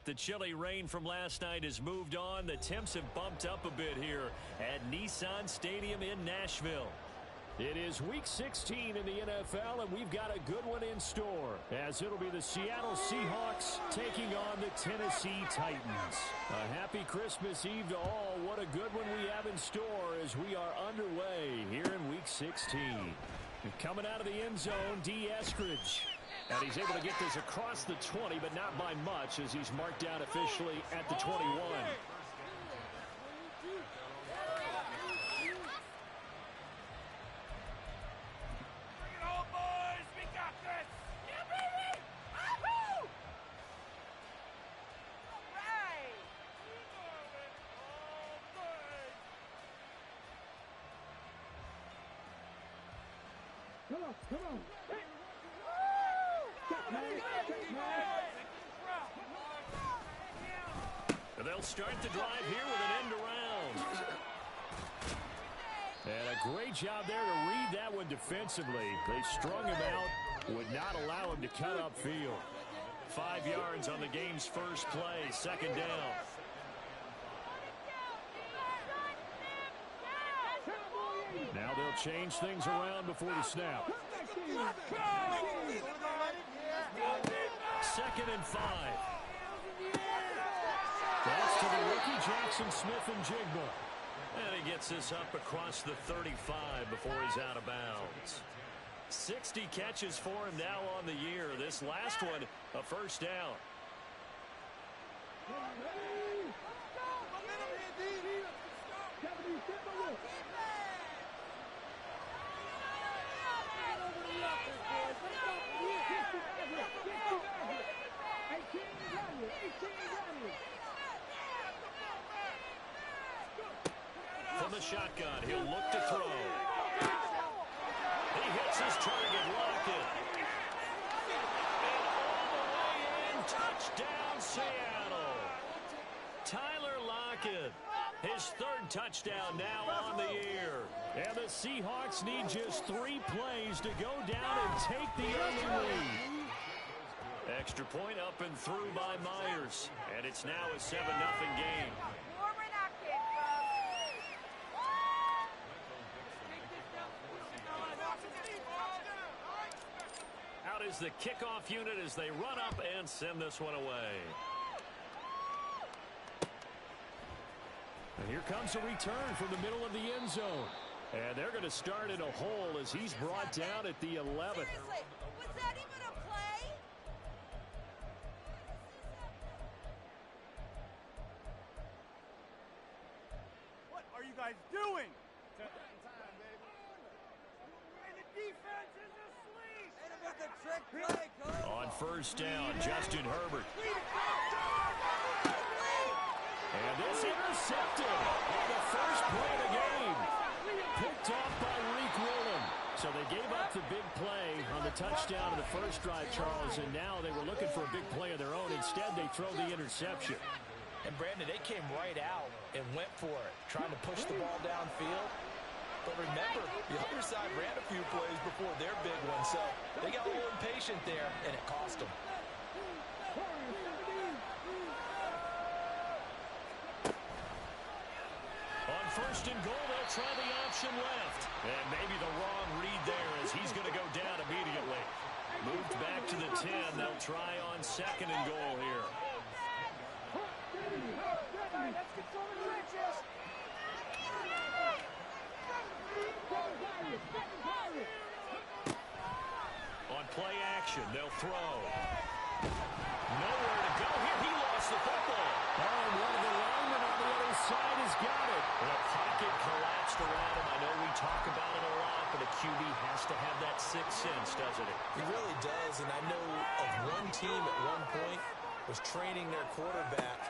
The chilly rain from last night has moved on. The temps have bumped up a bit here at Nissan Stadium in Nashville. It is Week 16 in the NFL, and we've got a good one in store, as it'll be the Seattle Seahawks taking on the Tennessee Titans. A happy Christmas Eve to all. What a good one we have in store as we are underway here in Week 16. And coming out of the end zone, D. Eskridge. And he's able to get this across the 20, but not by much, as he's marked down officially at the 21. Come on. They'll start the drive here with an end around. And a great job there to read that one defensively. They strung him out, would not allow him to cut upfield. 5 yards on the game's first play, second down. Now they'll change things around before the snap. Second and 5. That's to the rookie, Jackson Smith-Njigba. And he gets this up across the 35 before he's out of bounds. 60 catches for him now on the year. This last one, a first down. From the shotgun, he'll look to throw. He hits his target, Lockett. And all the way in, touchdown Seattle. Tyler Lockett, his third touchdown now on the year. And the Seahawks need just 3 plays to go down and take the early lead. Extra point up and through by Myers. And it's now a 7-0 game. Out is the kickoff unit as they run up and send this one away. And here comes a return from the middle of the end zone. And they're going to start in a hole as he's brought down at the 11th. Seriously, was that even a play? What are you guys doing? And the defense is asleep. Hit him with the trick play, coach. On first down, Justin Herbert. And this intercepted on the first play of the game. Picked off by Reek Woolen. So they gave up the big play on the touchdown in the first drive, Charles, and now they were looking for a big play of their own. Instead, they throw the interception. And, Brandon, they came right out and went for it, trying to push the ball downfield. But remember, the other side ran a few plays before their big one, so they got a little impatient there, and it cost them. On first and goal, they'll try the option left. And maybe the wrong read there as he's going to go down immediately. Moved back to the 10. They'll try on second and goal here. On play action, they'll throw. Nowhere to go here. He lost the football. Oh, and one of the linemen on the other side has got it. The pocket collapsed around him. I know we talk about it a lot, but a QB has to have that sixth sense, doesn't it? He really does, and I know of one team at one point was training their quarterback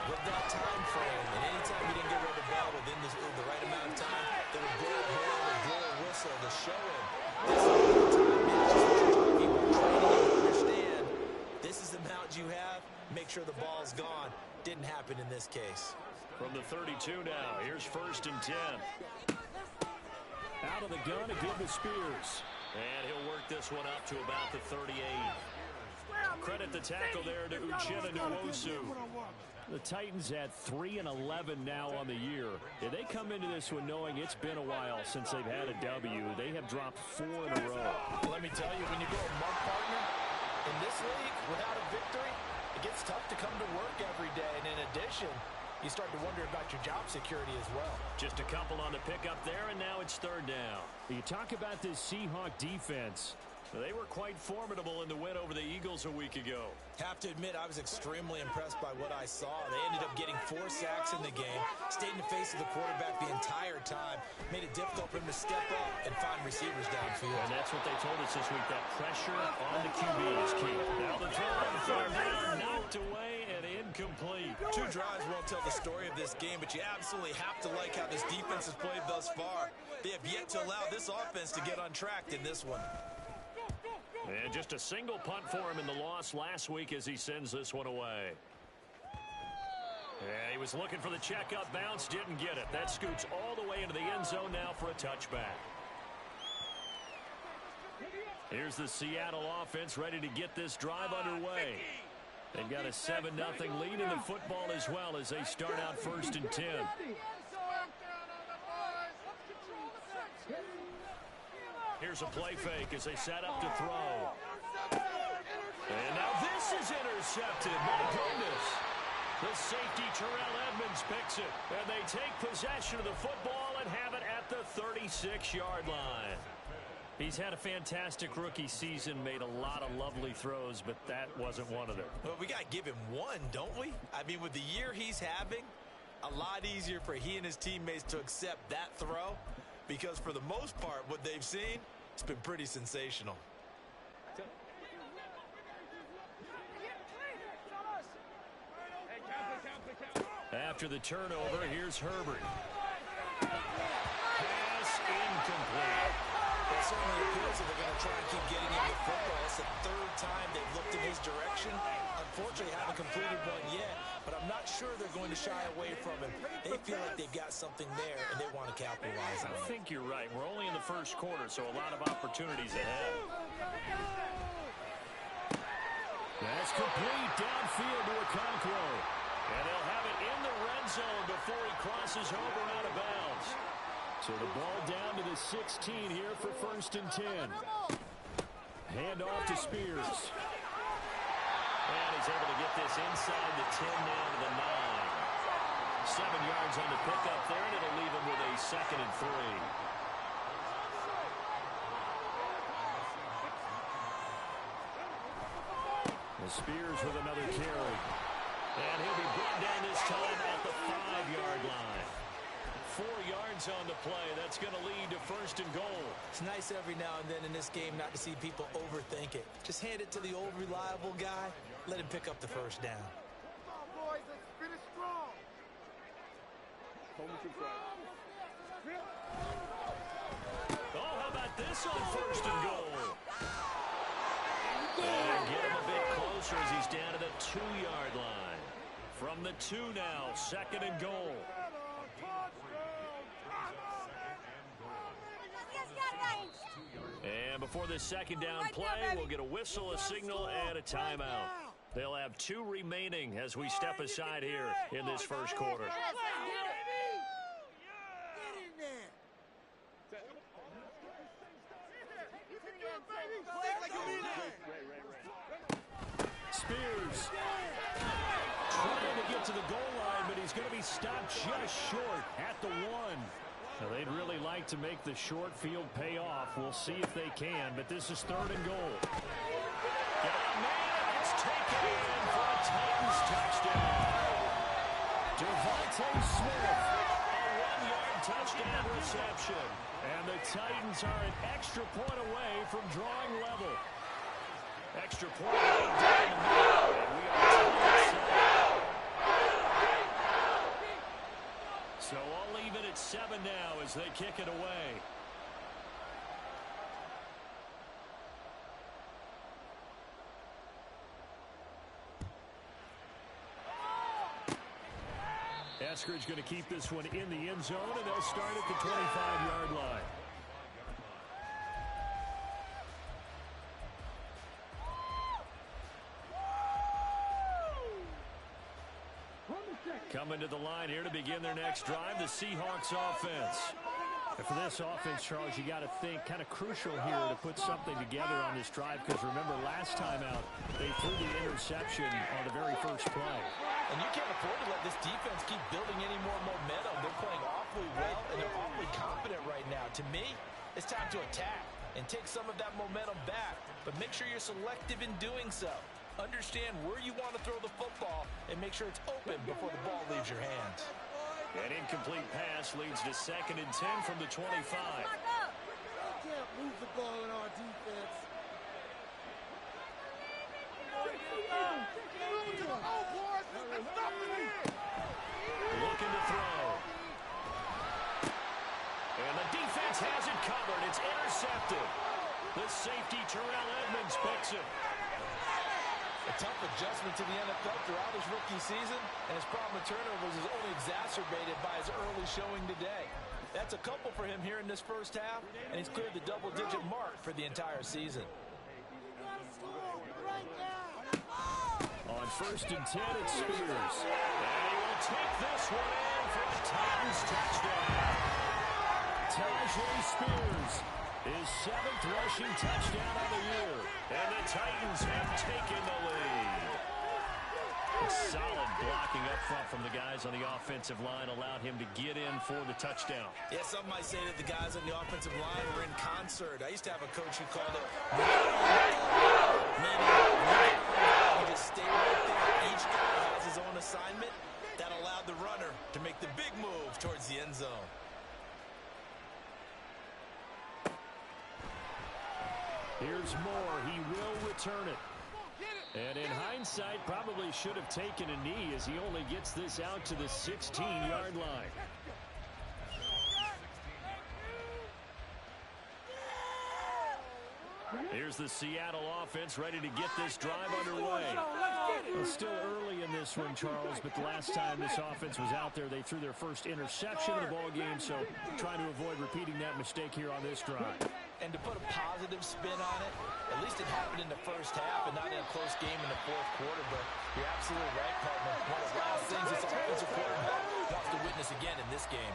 with that time frame, and anytime he didn't get rid of the ball within the right amount of time, they would blow a horn or blow a whistle to show him. This is the time management people training him to understand this is the amount you have, make sure the ball's gone. Didn't happen in this case. From the 32 now, here's first and 10. Out of the gun again to Spears. And he'll work this one up to about the 38. Credit the tackle there to Uchenna Nwosu. The Titans at 3-11 now on the year. And they come into this one knowing it's been a while since they've had a W. They have dropped 4 in a row. Let me tell you, when you go a month, partner, in this league, without a victory, it gets tough to come to work every day. And in addition, you start to wonder about your job security as well. Just a couple on the pickup there, and now it's 3rd down. You talk about this Seahawk defense. They were quite formidable in the win over the Eagles a week ago. Have to admit, I was extremely impressed by what I saw. They ended up getting 4 sacks in the game, stayed in the face of the quarterback the entire time, made it difficult for him to step up and find receivers downfield. And that's what they told us this week, that pressure on the QB is key. Now the throw on 3rd down, knocked away and incomplete. 2 drives won't tell the story of this game, but you absolutely have to like how this defense has played thus far. They have yet to allow this offense to get untracked in this one. And just a single punt for him in the loss last week as he sends this one away. Yeah, he was looking for the checkup bounce, didn't get it. That scoots all the way into the end zone now for a touchback. Here's the Seattle offense ready to get this drive underway. They've got a 7-0 lead in the football as well as they start out 1st and 10. Here's a play fake as they set up to throw. And now this is intercepted. My goodness. The safety, Terrell Edmonds, picks it. And they take possession of the football and have it at the 36-yard line. He's had a fantastic rookie season, made a lot of lovely throws, but that wasn't one of them. Well, we got to give him one, don't we? I mean, with the year he's having, a lot easier for he and his teammates to accept that throw. Because for the most part, what they've seen, it's been pretty sensational. After the turnover, here's Herbert. Pass incomplete. It certainly appears that they're going to try and keep getting him the football. It's the 3rd time they've looked in his direction. Unfortunately, haven't completed one yet, but I'm not sure they're going to shy away from him. They feel like they've got something there, and they want to capitalize on it. I think you're right. We're only in the 1st quarter, so a lot of opportunities ahead. That's complete downfield to Okonkwo. And he'll have it in the red zone before he crosses over out of bounds. So the ball down to the 16 here for 1st and 10. Hand off to Spears. And he's able to get this inside the 10 down to the 9. 7 yards on the pickup there, and it'll leave him with a 2nd and 3. And Spears with another carry. And he'll be brought down this time at the 5-yard line. 4 yards on the play. That's going to lead to 1st and goal. It's nice every now and then in this game not to see people overthink it. Just hand it to the old reliable guy. Let him pick up the 1st down. Come on, boys. Let's finish strong. Oh, how about this on 1st and goal? And get him a bit closer as he's down to the 2-yard line. From the 2 now, 2nd and goal. And before this 2nd down play, we'll get a whistle, a signal, and a timeout. They'll have 2 remaining as we step aside here in this 1st quarter. Spears trying to get to the goal line, but he's going to be stopped just short at the 1. Now, they'd really like to make the short field pay off. We'll see if they can, but this is 3rd and goal. Got a man, it's taken in for a Titans touchdown. Devontae Smith, a 1-yard touchdown reception. And the Titans are an extra point away from drawing level. Extra point right down the middle, and we are 2-7. So I'll leave it at 7 now as they kick it away. Eskridge going to keep this one in the end zone, and they'll start at the 25-yard line. Coming to the line here to begin their next drive, the Seahawks offense. And for this offense, Charles, you got to think kind of crucial here to put something together on this drive, because remember last time out they threw the interception on the very first play. And you can't afford to let this defense keep building any more momentum. They're playing awfully well, and they're awfully confident right now. To me, it's time to attack and take some of that momentum back, but make sure you're selective in doing so. Understand where you want to throw the football and make sure it's open before the ball leaves your hands. An incomplete pass leads to 2nd and 10 from the 25. They can't move the ball in our defense. Looking to throw. And the defense has it covered. It's intercepted. The safety, Terrell Edmonds, picks it. A tough adjustment to the NFL throughout his rookie season, and his problem with turnovers is only exacerbated by his early showing today. That's a couple for him here in this first half, and he's cleared the double-digit mark for the entire season. On 1st and 10, it's Spears. And he will take this one in for a Titans touchdown. Tajay Spears, his 7th rushing touchdown of the year. And the Titans have taken the lead. Solid blocking up front from the guys on the offensive line allowed him to get in for the touchdown. Yeah, some might say that the guys on the offensive line were in concert. I used to have a coach who called it meaning you just stay right there. Each guy has his own assignment. That allowed the runner to make the big move towards the end zone. Here's Moore. He will return it. And in hindsight, probably should have taken a knee as he only gets this out to the 16-yard line. Here's the Seattle offense ready to get this drive underway. Well, still early in this one, Charles, but the last time this offense was out there, they threw their first interception of the ball game, so trying to avoid repeating that mistake here on this drive. And to put a positive spin on it, at least it happened in the first half and not in a close game in the fourth quarter, but you're absolutely right, partner. One of the last things this offensive quarterback wants to witness again in this game.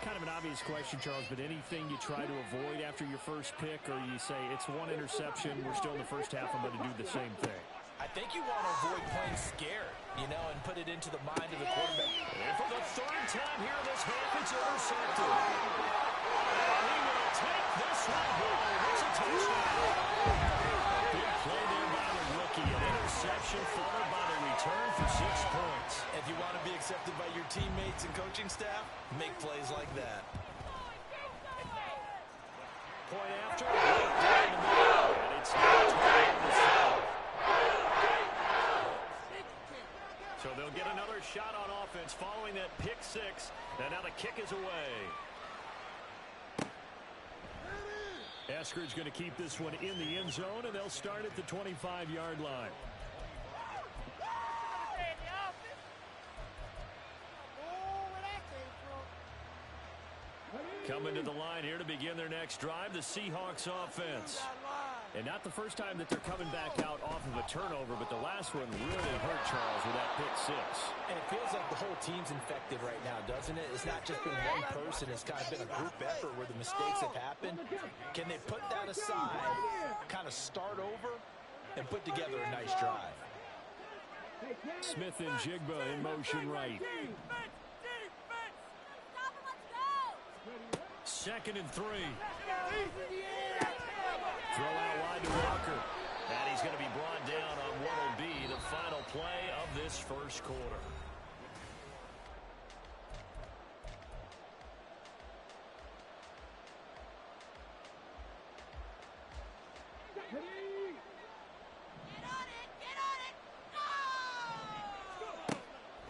Kind of an obvious question, Charles, but anything you try to avoid after your first pick, or you say it's one interception, we're still in the first half, I'm going to do the same thing? I think you want to avoid playing scared, you know, and put it into the mind of the quarterback. And for the 3rd time here in this half, it's intercepted. And he will take this one home. It's a touchdown. Big play there by the rookie. An interception followed by the return for 6 points. If you want to be accepted by your teammates and coaching staff, make plays like that. Point after. Right down the middle. And it's now 21-7. So they'll get another shot on offense following that pick 6. And now the kick is away. Eskridge going to keep this one in the end zone, and they'll start at the 25-yard line. Coming to the line here to begin their next drive, the Seahawks offense. And not the first time that they're coming back out off of a turnover, but the last one really hurt Charles with that pick 6. And it feels like the whole team's infected right now, doesn't it? It's not just been one person. It's kind of been a group effort where the mistakes have happened. Can they put that aside, kind of start over, and put together a nice drive? Smith and Jigba in motion right. 2nd and 3. Throw out wide to Walker. And he's going to be brought down on what will be the final play of this first quarter.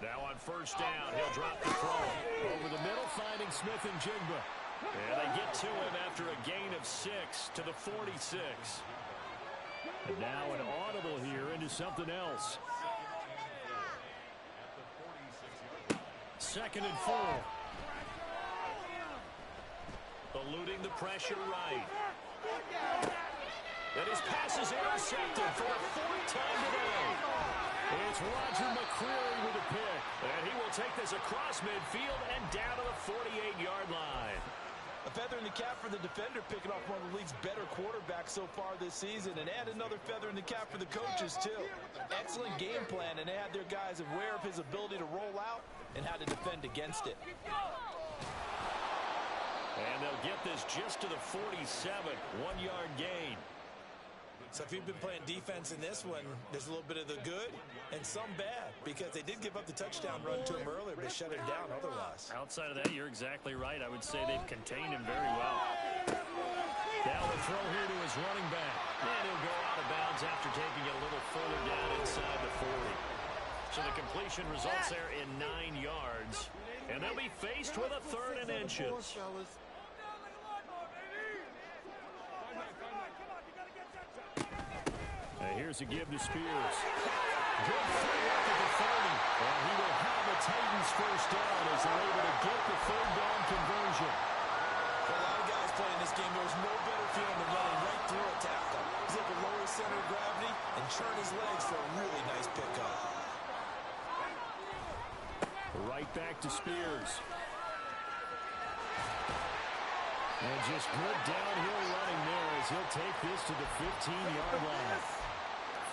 Now on 1st down, he'll drop the throw. Over the middle, finding Smith and Jigba. And they get to him after a gain of 6 to the 46. And now an audible here into something else. 2nd and 4. Eluding the pressure right. And his pass is intercepted for the 4th time today. It's Roger McCreary with a pick. And he will take this across midfield and down to the 48-yard line. A feather in the cap for the defender, picking off one of the league's better quarterbacks so far this season, and add another feather in the cap for the coaches, too. Excellent game plan, and they had their guys aware of his ability to roll out and how to defend against it. And they'll get this just to the 47, 1-yard gain. So if you've been playing defense in this one, there's a little bit of the good and some bad, because they did give up the touchdown run to him earlier, but shut him down otherwise. Outside of that, you're exactly right. I would say they've contained him very well. Now the throw here to his running back. And he'll go out of bounds after taking it a little further down inside the 40. So the completion results there in 9 yards. And they'll be faced with a 3rd and inches. Here's a give to Spears. Good footwork at the 30. And he will have the Titans first down as they're able to get the 3rd down conversion. For a lot of guys playing this game, there was no better feeling than running right through a tackle. He's able to lower his center of gravity and churn his legs for a really nice pickup. Right back to Spears. And just good downhill running there as he'll take this to the 15-yard line.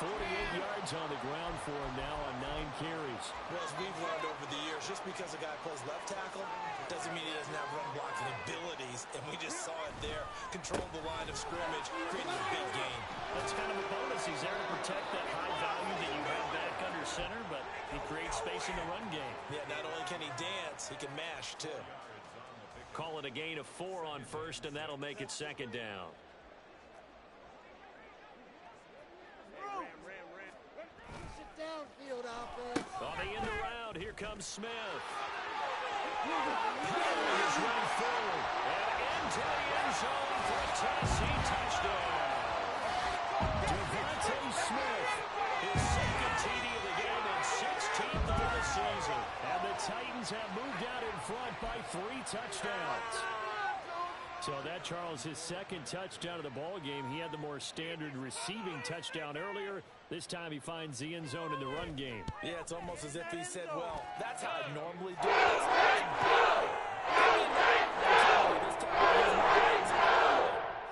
48 yards on the ground for him now on 9 carries. Well, as we've learned over the years, just because a guy plays left tackle doesn't mean he doesn't have run blocking abilities, and we just saw it there. Controlled the line of scrimmage, creating a big gain. That's kind of a bonus. He's there to protect that high value that you have back under center, but he creates space in the run game. Yeah, not only can he dance, he can mash, too. Call it a gain of 4 on first, and that'll make it 2nd down. Downfield offense. On the end around, here comes Smith. Power is running forward and into the end zone for a Tennessee touchdown. Devontae Smith, his 2nd TD of the game and 16th of the season. And the Titans have moved out in front by 3 touchdowns. So that, Charles, his 2nd touchdown of the ball game. He had the more standard receiving touchdown earlier. This time he finds the end zone in the run game. Yeah, it's almost as if he said, well, that's how I normally do it.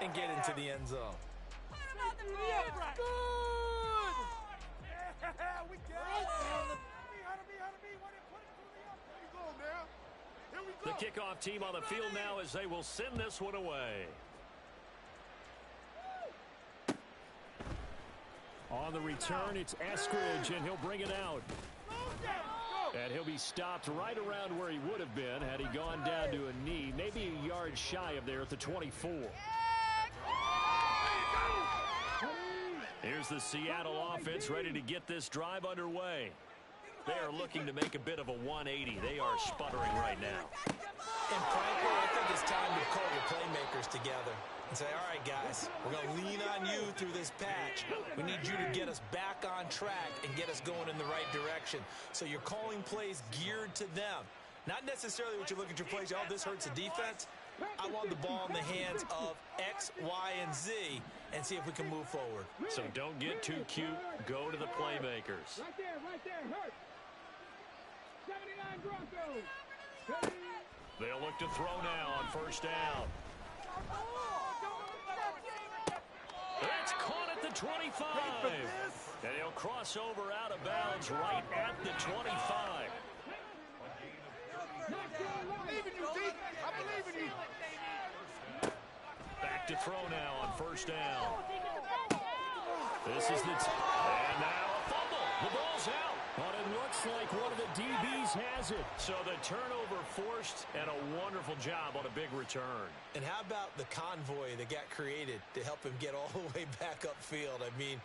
And get into the end zone. The kickoff team on the field now as they will send this one away. On the return, it's Eskridge, and he'll bring it out. And he'll be stopped right around where he would have been had he gone down to a knee, maybe a yard shy of there at the 24. Here's the Seattle offense ready to get this drive underway. They are looking to make a bit of a 180. They are sputtering right now. And frankly, I think it's time to call your playmakers together and say, all right, guys, we're going to lean on you through this patch. We need you to get us back on track and get us going in the right direction. So you're calling plays geared to them. Not necessarily what you look at your plays, oh, this hurts the defense. I want the ball in the hands of X, Y, and Z and see if we can move forward. So don't get too cute. Go to the playmakers. Right there, hurt. 79 Broncos. They'll look to throw now on first down. It's caught at the 25. And he'll cross over out of bounds right at the 25. I believe in you, D. I believe in you. Back to throw now on first down. This is the and now a fumble. The ball's out. But it looks like one of the DBs has it. So the turnover forced and a wonderful job on a big return. And how about the convoy that got created to help him get all the way back upfield? I mean,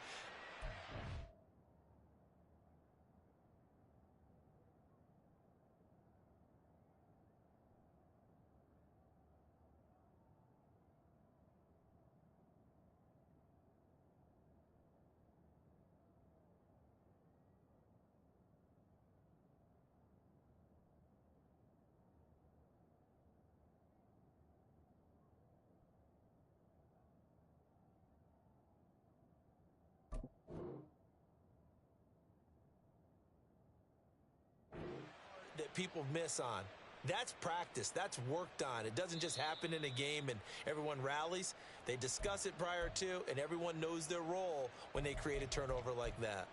people miss on. That's practice. That's worked on. It doesn't just happen in a game and everyone rallies. They discuss it prior to, and everyone knows their role when they create a turnover like that.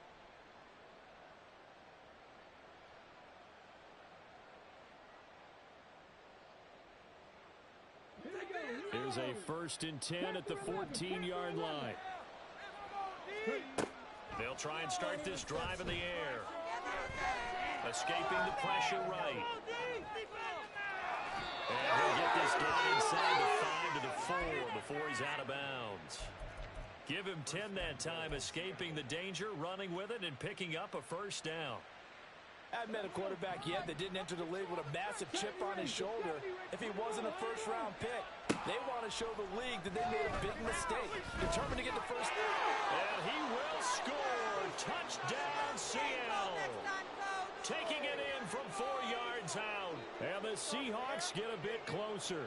Here's a 1st and 10 at the 14-yard line. They'll try and start this drive in the air. Escaping the pressure right. And he'll get this down inside the 5 to the 4 before he's out of bounds. Give him 10 that time, escaping the danger, running with it, and picking up a 1st down. I haven't met a quarterback yet that didn't enter the league with a massive chip on his shoulder if he wasn't a first-round pick. They want to show the league that they made a big mistake. Determined to get the first. And he will score. Touchdown, Seattle. Taking it in from 4 yards out. And the Seahawks get a bit closer.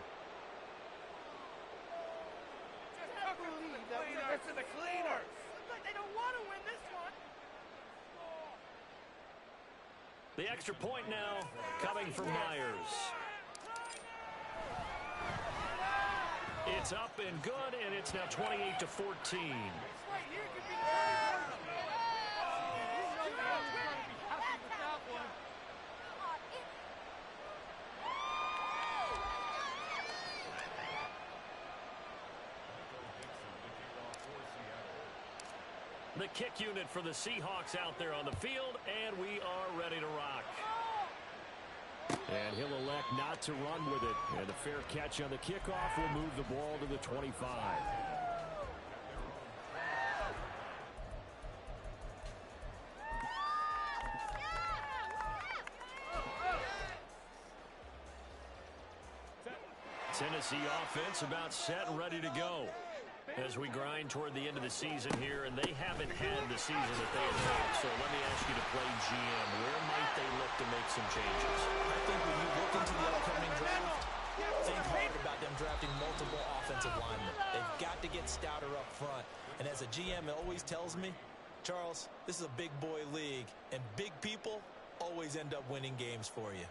The cleaners. They don't want to win this one. The extra point now coming from Myers. It's up and good, and it's now 28-14. The kick unit for the Seahawks out there on the field, and we are ready to rock. And he'll elect not to run with it. And a fair catch on the kickoff will move the ball to the 25. Tennessee offense about set and ready to go as we grind toward the end of the season here, and they haven't had the season that they had hoped. So let me ask you to play GM. Where might they look to make some changes? I think when you look into the upcoming draft, think hard about them drafting multiple offensive linemen. They've got to get stouter up front. And as a GM, it always tells me, Charles, this is a big boy league, and big people always end up winning games for you.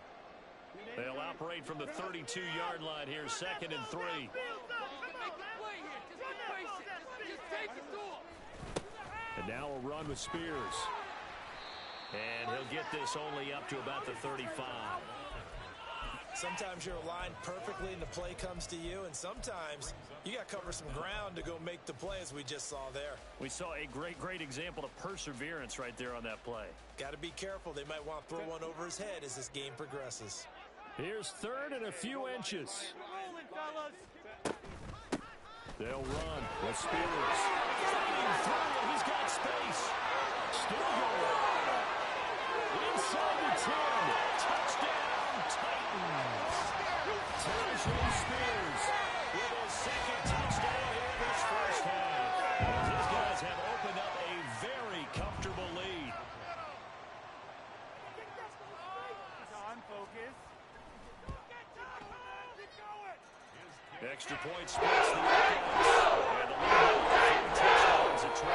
They'll operate from the 32-yard line here, 2nd and 3. And now a run with Spears. And he'll get this only up to about the 35. Sometimes you're aligned perfectly and the play comes to you, and sometimes you got to cover some ground to go make the play, as we just saw there. We saw a great example of perseverance right there on that play. Got to be careful. They might want to throw one over his head as this game progresses. Here's 3rd and a few inches. They'll run with Spears. He's got space. Still going. Inside the 10. Touchdown, Titans. Spears with his 2nd touchdown here this first half. These guys have opened up a very comfortable lead. Extra point splits the offense. And the lead 3 touchdowns at 21.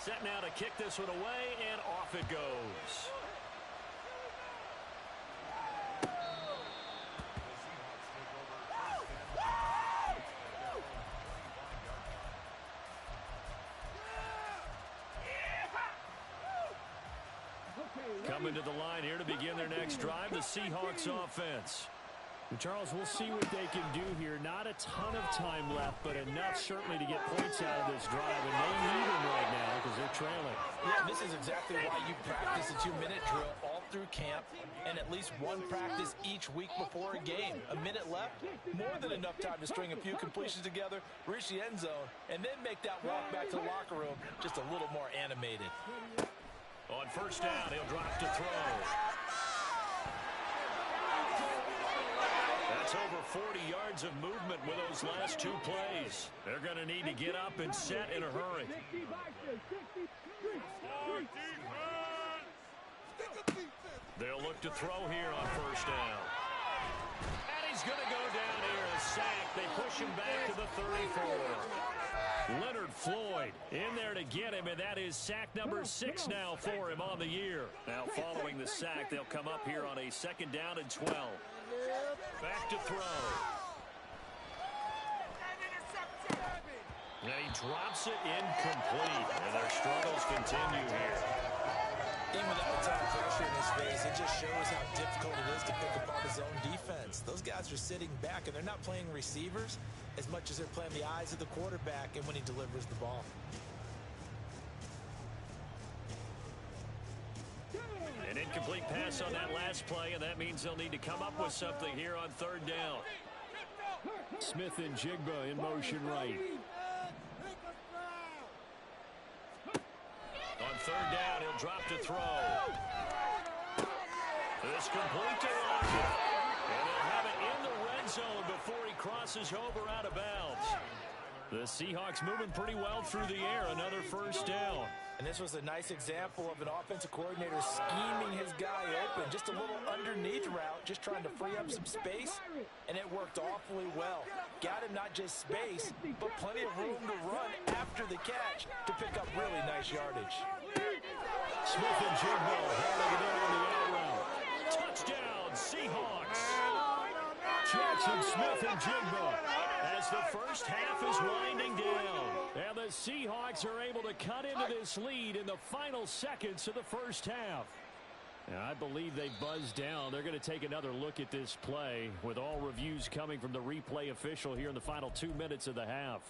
Set now to kick this one away, and off it goes. Coming to the line here to begin their next drive, the Seahawks offense. And Charles, we'll see what they can do here. Not a ton of time left, but enough certainly to get points out of this drive. And they need them right now because they're trailing. Yeah, this is exactly why you practice a 2-minute drill all through camp and at least one practice each week before a game. A minute left, more than enough time to string a few completions together, reach the end zone, and then make that walk back to the locker room just a little more animated. On 1st down, he'll drop to throw. That's over 40 yards of movement with those last 2 plays. They're going to need to get up and set in a hurry. They'll look to throw here on 1st down. And he's going to go down here, a sack. They push him back to the 34. Leonard Floyd in there to get him, and that is sack number 6 now for him on the year. Now following the sack, they'll come up here on a 2nd down and 12. Back to throw. And he drops it incomplete, and their struggles continue here. Even without a ton of pressure in his face, it just shows how difficult it is to pick apart his own defense. Those guys are sitting back, and they're not playing receivers as much as they're playing the eyes of the quarterback and when he delivers the ball. An incomplete pass on that last play, and that means they'll need to come up with something here on 3rd down. Smith and Jigba in motion right. On 3rd down, he'll drop to throw. This complete to Lockett. And they'll have it in the red zone before he crosses over out of bounds. The Seahawks moving pretty well through the air. Another 1st down. And this was a nice example of an offensive coordinator scheming his guy open. Just a little underneath route, just trying to free up some space, and it worked awfully well. Got him not just space, but plenty of room to run after the catch to pick up really nice yardage. Smith and Jigba holding it in on the out route. Touchdown, Seahawks. Jackson Smith and Jigba as the 1st half is winding down. And the Seahawks are able to cut into this lead in the final seconds of the 1st half. And I believe they buzzed down. They're going to take another look at this play with all reviews coming from the replay official here in the final 2 minutes of the half.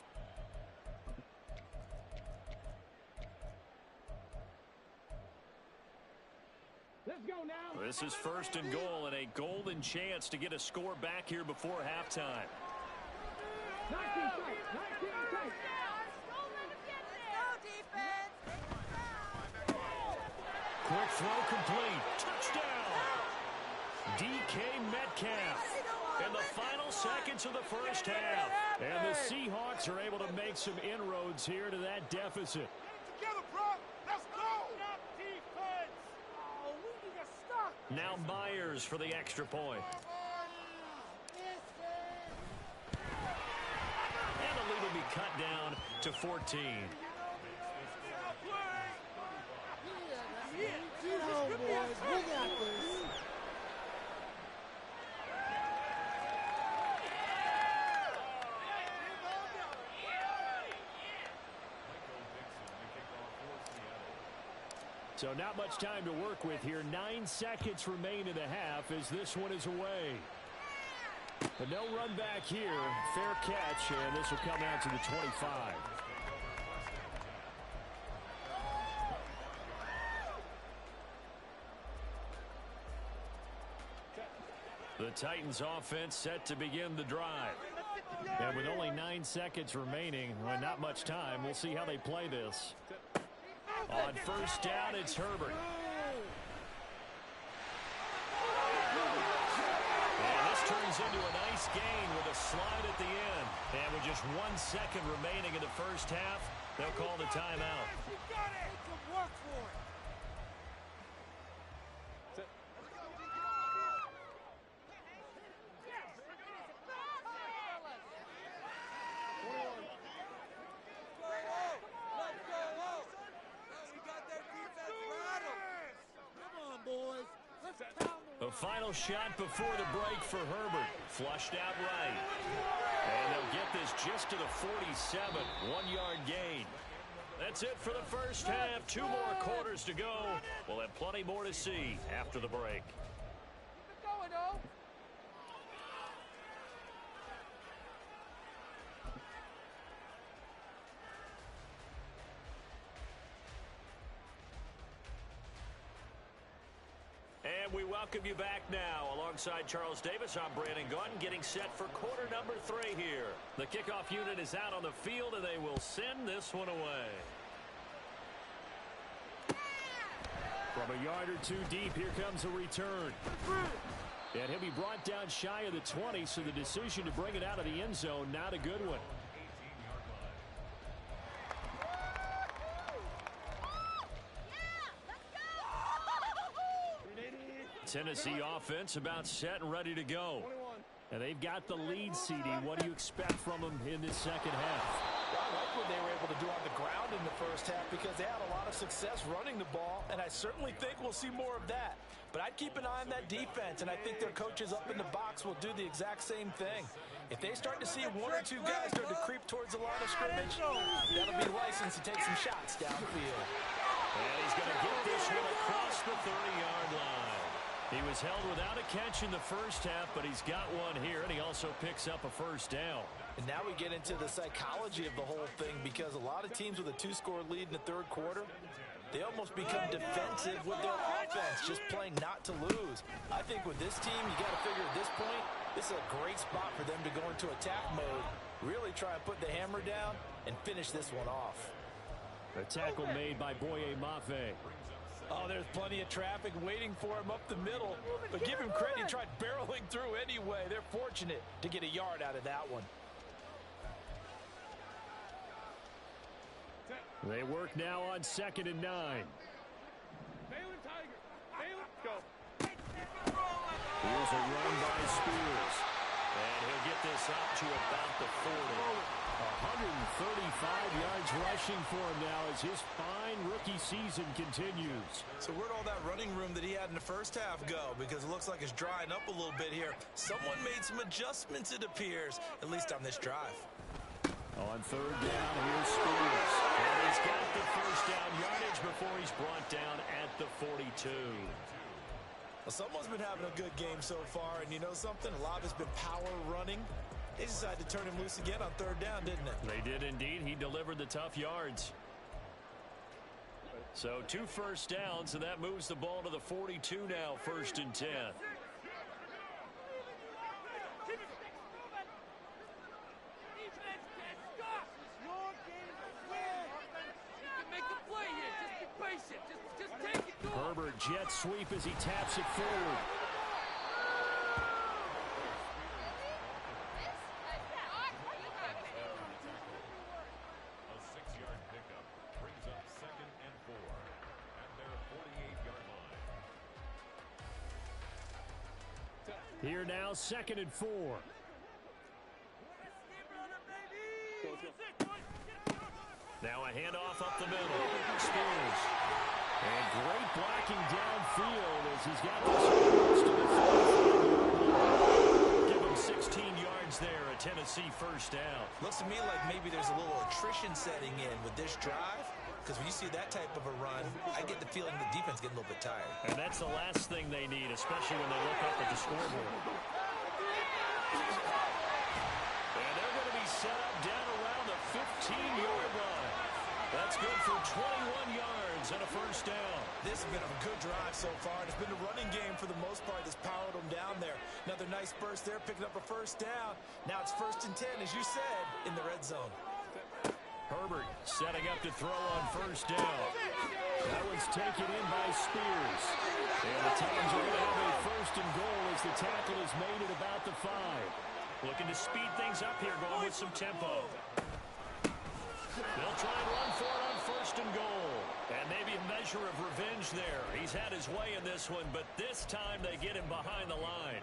Let's go now. This is 1st and goal and a golden chance to get a score back here before halftime. 19 tight. 19 tight. Quick throw complete. Touchdown. DK Metcalf in the final seconds of the 1st half. And the Seahawks are able to make some inroads here to that deficit. Together, bro. Let's go. Now Myers for the extra point. And the lead will be cut down to 14. So not much time to work with here. 9 seconds remain in the half as this one is away. But no run back here. Fair catch, and this will come out to the 25. The Titans offense set to begin the drive. And with only 9 seconds remaining, well, not much time, we'll see how they play this. On 1st down, it's Herbert. And this turns into a nice gain with a slide at the end. And with just 1 second remaining in the 1st half, they'll call the timeout. A final shot before the break for Herbert. Flushed out right. And they'll get this just to the 47. 1-yard gain. That's it for the 1st half. 2 more quarters to go. We'll have plenty more to see after the break. Keep it going, though. And we welcome you back now. Alongside Charles Davis, I'm Brandon Gautin, getting set for quarter number 3 here. The kickoff unit is out on the field, and they will send this one away. From a yard or 2 deep, here comes a return. And he'll be brought down shy of the 20, so the decision to bring it out of the end zone, not a good one. Tennessee offense about set and ready to go. And they've got the lead, CD. What do you expect from them in this 2nd half? I like what they were able to do on the ground in the first half because they had a lot of success running the ball, and I certainly think we'll see more of that. But I'd keep an eye on that defense, and I think their coaches up in the box will do the exact same thing. If they start to see one or two guys start to creep towards the line of scrimmage, that'll be license to take some shots downfield. And he's going to get this one across the 30-yard line. He was held without a catch in the first half, but he's got one here, and he also picks up a first down. And now we get into the psychology of the whole thing because a lot of teams with a 2-score lead in the third quarter, they almost become defensive with their offense, just playing not to lose. I think with this team, you got to figure at this point, this is a great spot for them to go into attack mode, really try and put the hammer down and finish this one off. A tackle made by Boye Mafe. Oh, there's plenty of traffic waiting for him up the middle. But give him credit, he tried barreling through anyway. They're fortunate to get a yard out of that one. They work now on 2nd and 9. Baylor Tiger. Baylor, go. Here's a run by Spears. And he'll get this up to about the 40. 135 yards rushing for him now as his fine rookie season continues. So where'd all that running room that he had in the first half go? Because it looks like it's drying up a little bit here. Someone made some adjustments, it appears, at least on this drive. On 3rd down, here's Spears. And he's got the first down yardage before he's brought down at the 42. Well, someone's been having a good game so far, and you know something? A lot of it's been power running. They decided to turn him loose again on 3rd down, didn't it? They did indeed. He delivered the tough yards. So 2 first downs, and that moves the ball to the 42 now, 1st and 10. Herbert jet sweep as he taps it forward. A 6-yard pickup brings up 2nd and 4 at their 48-yard line. Here now, 2nd and 4. Now a handoff up the middle. Spears. And great blocking downfield as he's got this across to the 45. Give him 16 yards there, a Tennessee first down. Looks to me like maybe there's a little attrition setting in with this drive. Because when you see that type of a run, I get the feeling the defense getting a little bit tired. And that's the last thing they need, especially when they look up at the scoreboard. And they're going to be set up down around the 15-yard line. That's good for 21 yards and a first down. This has been a good drive so far. It's been a running game for the most part that's powered them down there. Another nice burst there, picking up a first down. Now it's 1st and 10, as you said, in the red zone. Herbert setting up to throw on first down. That one's taken in by Spears. And the Titans are going to have a 1st and goal as the tackle is made at about the 5. Looking to speed things up here, going with some tempo. They'll try and run for it on 1st and goal. And maybe a measure of revenge there. He's had his way in this one, but this time they get him behind the line.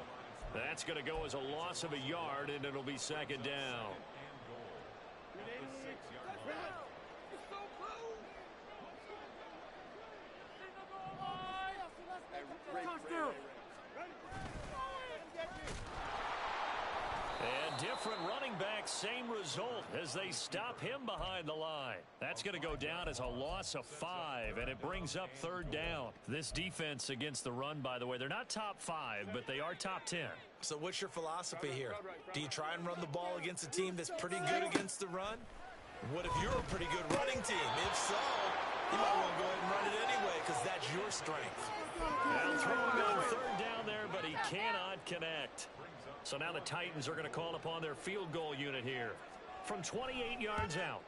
That's going to go as a loss of a yard, and it'll be 2nd down. And different running back, same result as they stop him behind the line. That's going to go down as a loss of 5, and it brings up 3rd down. This defense against the run, by the way, they're not top 5, but they are top 10. So what's your philosophy here? Do you try and run the ball against a team that's pretty good against the run? What if you're a pretty good running team? If so, you might want to go ahead and run it anyway because that's your strength. Now throwing on 3rd down there, but he cannot connect. So now the Titans are going to call upon their field goal unit here from 28 yards out.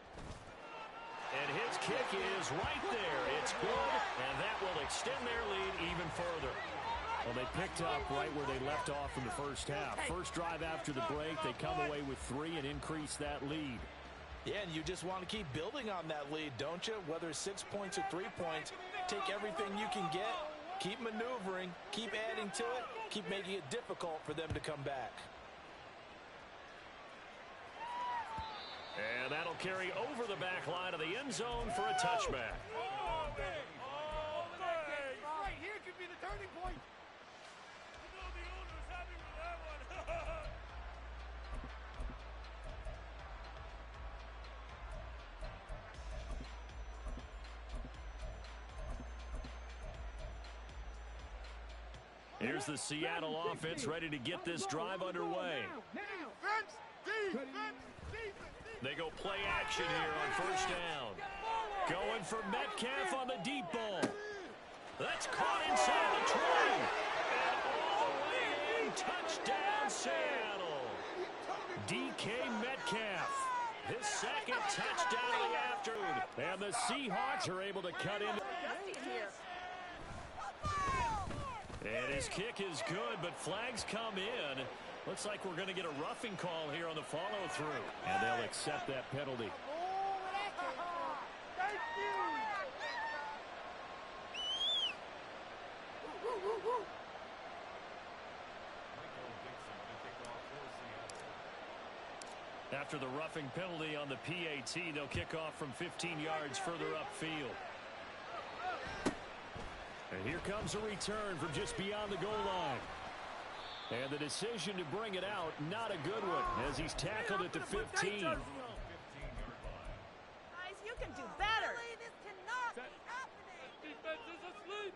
And his kick is right there. It's good, and that will extend their lead even further. Well, they picked up right where they left off in the first half. First drive after the break, they come away with 3 and increase that lead. Yeah, and you just want to keep building on that lead, don't you? Whether it's 6 points or 3 points, take everything you can get, keep maneuvering, keep adding to it, keep making it difficult for them to come back. And that'll carry over the back line of the end zone for a touchback. Right here could be the turning point. Here's the Seattle offense ready to get this drive underway. They go play action here on first down. Going for Metcalf on the deep ball. That's caught inside the 20. And all the way in, touchdown Seattle. DK Metcalf, his second touchdown of the afternoon. And the Seahawks are able to cut in. And his kick is good, but flags come in. Looks like we're going to get a roughing call here on the follow-through. And they'll accept that penalty. After the roughing penalty on the PAT, they'll kick off from 15 yards further upfield. And here comes a return from just beyond the goal line. And the decision to bring it out, not a good one, as he's tackled at the 15. Guys, you can do better. This cannot be happening. Defense is asleep.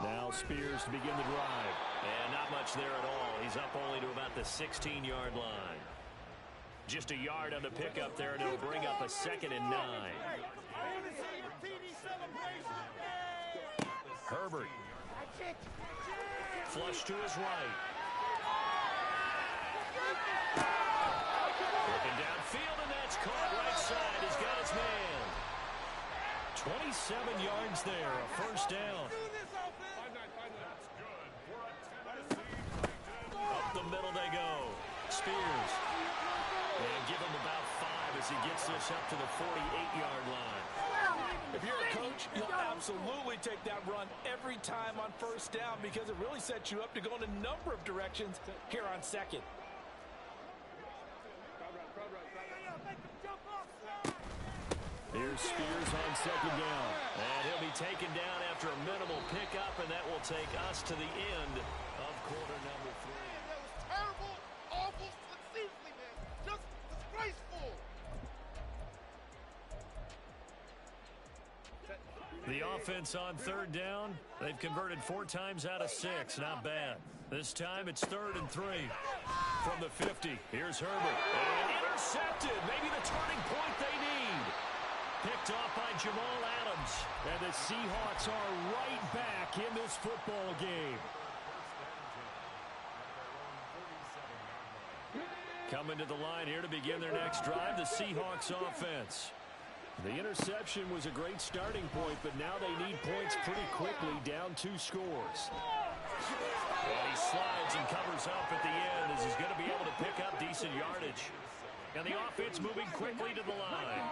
Now Spears to begin the drive. And not much there at all. He's up only to about the 16-yard line. Just a yard on the pickup there, and it'll bring up a 2nd and 9. Herbert. Flush to his right. Looking downfield, and that's caught right side. He's got his man. 27 yards there, a first down. Up the middle they go. Spears. And give him about 5 as he gets this up to the 48-yard line. If you're a coach, you'll absolutely take that run every time on first down because it really sets you up to go in a number of directions here on second. Here's Spears on 2nd down. And he'll be taken down after a minimal pickup, and that will take us to the end of quarter number 3. That was terrible, awful, seriously, man. Just disgraceful. The offense on 3rd down, they've converted 4 times out of 6. Not bad. This time it's 3rd and 3. From the 50, here's Herbert. And intercepted. Maybe the turning point they need. Picked off by Jamal Adams. And the Seahawks are right back in this football game. Coming to the line here to begin their next drive, the Seahawks offense. The interception was a great starting point, but now they need points pretty quickly, down 2 scores. And he slides and covers up at the end as he's going to be able to pick up decent yardage. And the offense moving quickly to the line.